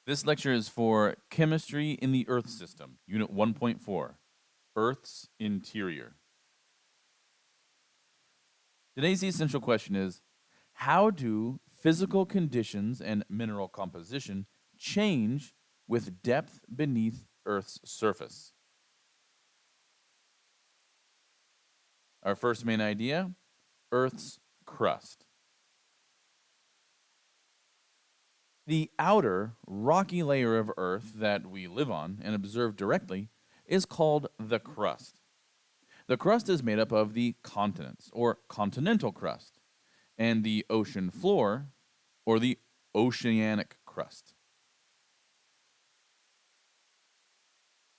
This lecture is for Chemistry in the Earth System, Unit 1.4, Earth's Interior. Today's essential question is, how do physical conditions and mineral composition change with depth beneath Earth's surface? Our first main idea, Earth's crust. The outer, rocky layer of Earth that we live on and observe directly is called the crust. The crust is made up of the continents, or continental crust, and the ocean floor, or the oceanic crust.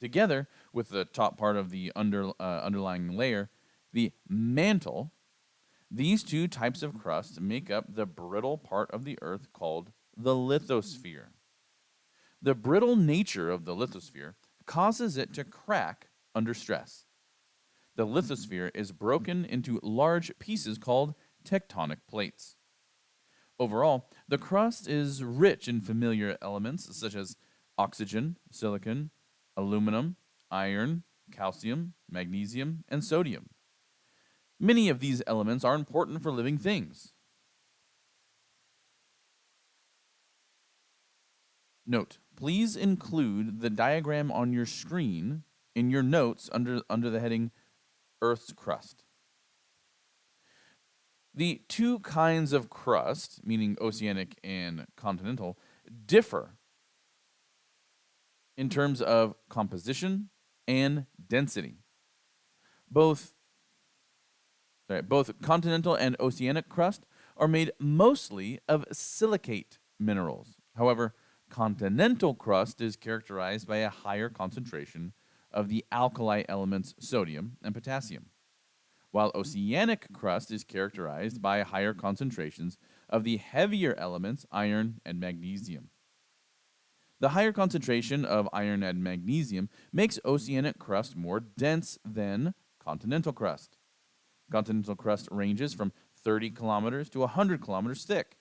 Together with the top part of the underlying layer, the mantle, these two types of crust make up the brittle part of the Earth called the lithosphere. The brittle nature of the lithosphere causes it to crack under stress. The lithosphere is broken into large pieces called tectonic plates. Overall, the crust is rich in familiar elements such as oxygen, silicon, aluminum, iron, calcium, magnesium, and sodium. Many of these elements are important for living things. Note, please include the diagram on your screen in your notes under the heading Earth's crust. The two kinds of crust, meaning oceanic and continental, differ in terms of composition and density. Both continental and oceanic crust are made mostly of silicate minerals. However, continental crust is characterized by a higher concentration of the alkali elements sodium and potassium, while oceanic crust is characterized by higher concentrations of the heavier elements iron and magnesium. The higher concentration of iron and magnesium makes oceanic crust more dense than continental crust. Continental crust ranges from 30 kilometers to 100 kilometers thick.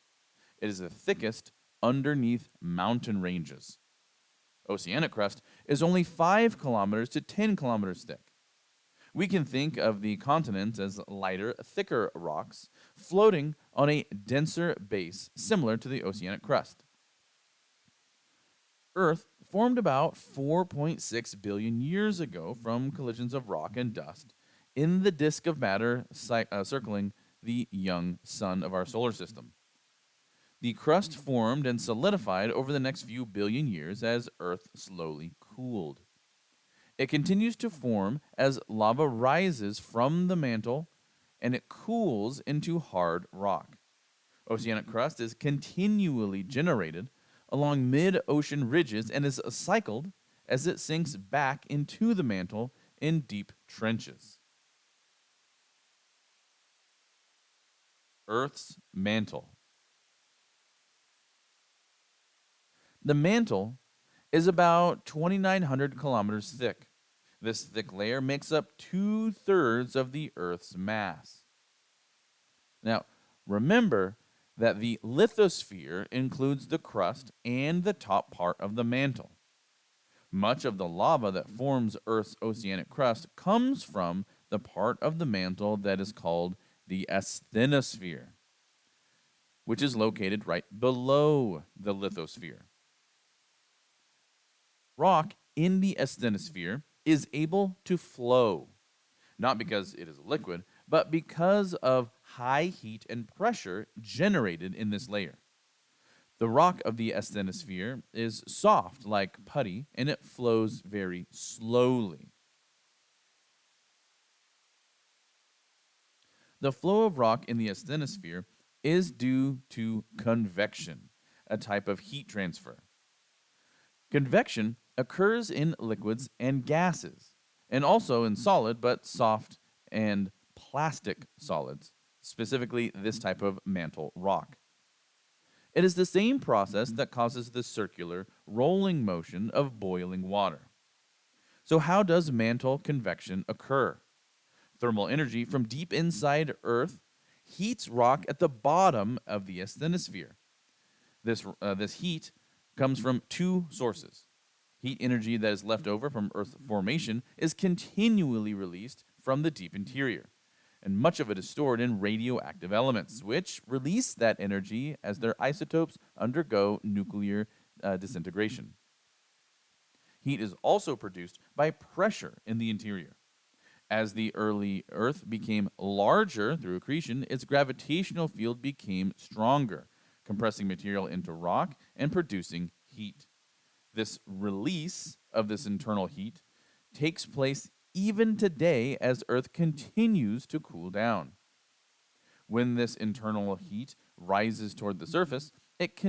It is the thickest underneath mountain ranges. Oceanic crust is only 5 kilometers to 10 kilometers thick. We can think of the continents as lighter, thicker rocks floating on a denser base similar to the oceanic crust. Earth formed about 4.6 billion years ago from collisions of rock and dust in the disk of matter circling the young sun of our solar system. The crust formed and solidified over the next few billion years as Earth slowly cooled. It continues to form as lava rises from the mantle and it cools into hard rock. Oceanic crust is continually generated along mid-ocean ridges and is cycled as it sinks back into the mantle in deep trenches. Earth's mantle. The mantle is about 2,900 kilometers thick. This thick layer makes up 2/3 of the Earth's mass. Now, remember that the lithosphere includes the crust and the top part of the mantle. Much of the lava that forms Earth's oceanic crust comes from the part of the mantle that is called the asthenosphere, which is located right below the lithosphere. Rock in the asthenosphere is able to flow, not because it is a liquid, but because of high heat and pressure generated in this layer. The rock of the asthenosphere is soft like putty, and it flows very slowly. The flow of rock in the asthenosphere is due to convection, a type of heat transfer. Convection occurs in liquids and gases, and also in solid but soft and plastic solids, specifically this type of mantle rock. It is the same process that causes the circular rolling motion of boiling water. So how does mantle convection occur? Thermal energy from deep inside Earth heats rock at the bottom of the asthenosphere. This heat comes from two sources. Heat energy that is left over from Earth formation is continually released from the deep interior, and much of it is stored in radioactive elements, which release that energy as their isotopes undergo nuclear disintegration. Heat is also produced by pressure in the interior. As the early Earth became larger through accretion, its gravitational field became stronger, compressing material into rock and producing heat. This release of this internal heat takes place even today as Earth continues to cool down. When this internal heat rises toward the surface, it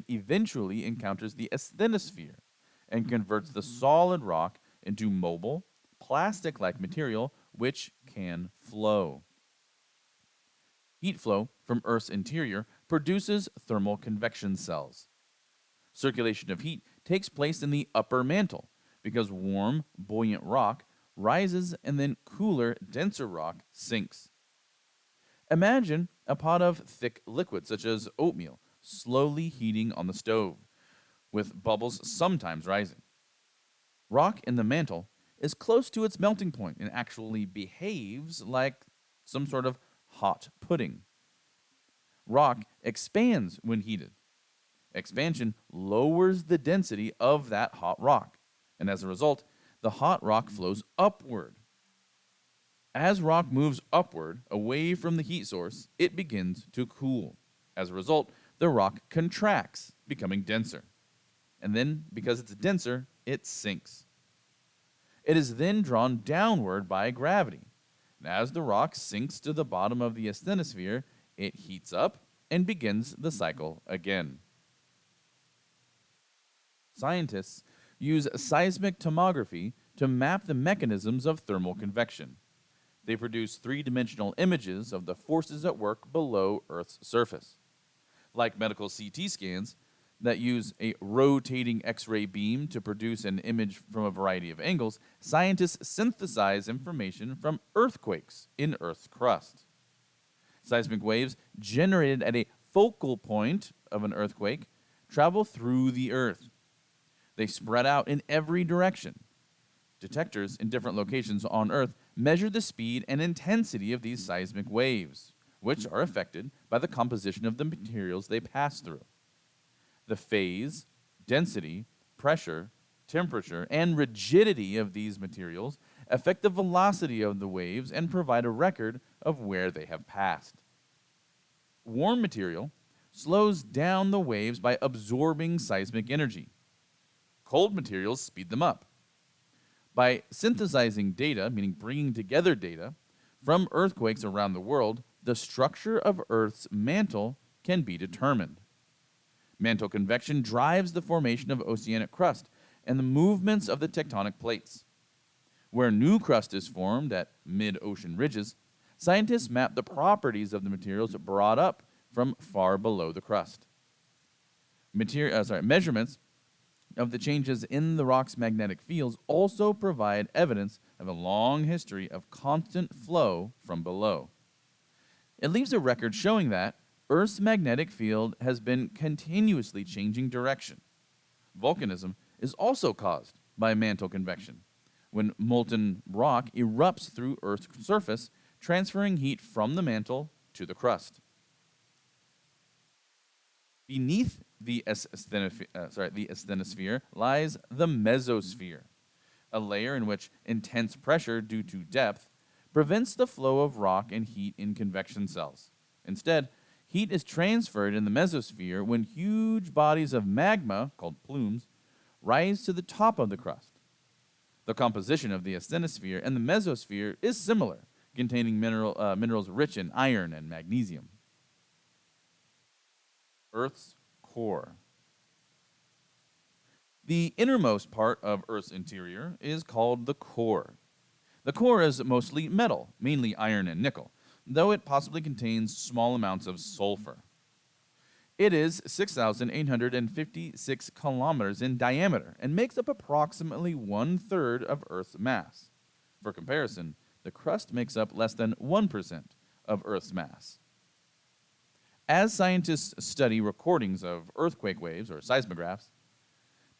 eventually encounters the asthenosphere and converts the solid rock into mobile, plastic-like material which can flow. Heat flow from Earth's interior produces thermal convection cells. Circulation of heat takes place in the upper mantle because warm, buoyant rock rises and then cooler, denser rock sinks. Imagine a pot of thick liquid, such as oatmeal, slowly heating on the stove, with bubbles sometimes rising. Rock in the mantle is close to its melting point and actually behaves like some sort of hot pudding. Rock expands when heated. Expansion lowers the density of that hot rock, and as a result, the hot rock flows upward. As rock moves upward, away from the heat source, it begins to cool. As a result, the rock contracts, becoming denser. And then, because it's denser, it sinks. It is then drawn downward by gravity. And as the rock sinks to the bottom of the asthenosphere, it heats up and begins the cycle again. Scientists use seismic tomography to map the mechanisms of thermal convection. They produce three-dimensional images of the forces at work below Earth's surface. Like medical CT scans that use a rotating X-ray beam to produce an image from a variety of angles, scientists synthesize information from earthquakes in Earth's crust. Seismic waves generated at a focal point of an earthquake travel through the Earth. They spread out in every direction. Detectors in different locations on Earth measure the speed and intensity of these seismic waves, which are affected by the composition of the materials they pass through. The phase, density, pressure, temperature, and rigidity of these materials affect the velocity of the waves and provide a record of where they have passed. Warm material slows down the waves by absorbing seismic energy. Cold materials speed them up. By synthesizing data, meaning bringing together data, from earthquakes around the world, the structure of Earth's mantle can be determined. Mantle convection drives the formation of oceanic crust and the movements of the tectonic plates. Where new crust is formed at mid-ocean ridges, scientists map the properties of the materials brought up from far below the crust. Measurements of the changes in the rock's magnetic fields also provide evidence of a long history of constant flow from below. It leaves a record showing that Earth's magnetic field has been continuously changing direction. Volcanism is also caused by mantle convection, when molten rock erupts through Earth's surface, transferring heat from the mantle to the crust. Beneath the asthenosphere lies the mesosphere, a layer in which intense pressure due to depth prevents the flow of rock and heat in convection cells. Instead, heat is transferred in the mesosphere when huge bodies of magma, called plumes, rise to the top of the crust. The composition of the asthenosphere and the mesosphere is similar, containing minerals rich in iron and magnesium. Earth's core. The innermost part of Earth's interior is called the core. The core is mostly metal, mainly iron and nickel, though it possibly contains small amounts of sulfur. It is 6,856 kilometers in diameter and makes up approximately 1/3 of Earth's mass. For comparison, the crust makes up less than 1% of Earth's mass. As scientists study recordings of earthquake waves or seismographs,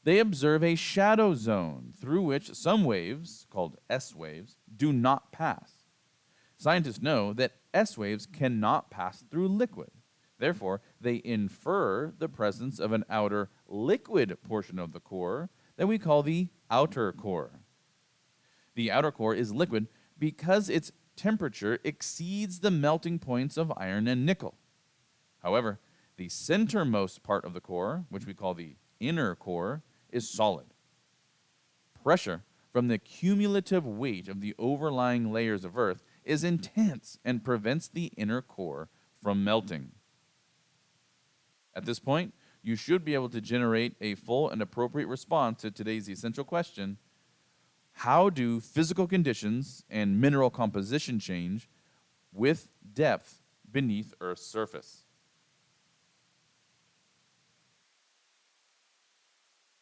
they observe a shadow zone through which some waves, called S waves, do not pass. Scientists know that S waves cannot pass through liquid. Therefore, they infer the presence of an outer liquid portion of the core that we call the outer core. The outer core is liquid because its temperature exceeds the melting points of iron and nickel. However, the centermost part of the core, which we call the inner core, is solid. Pressure from the cumulative weight of the overlying layers of Earth is intense and prevents the inner core from melting. At this point, you should be able to generate a full and appropriate response to today's essential question: how do physical conditions and mineral composition change with depth beneath Earth's surface?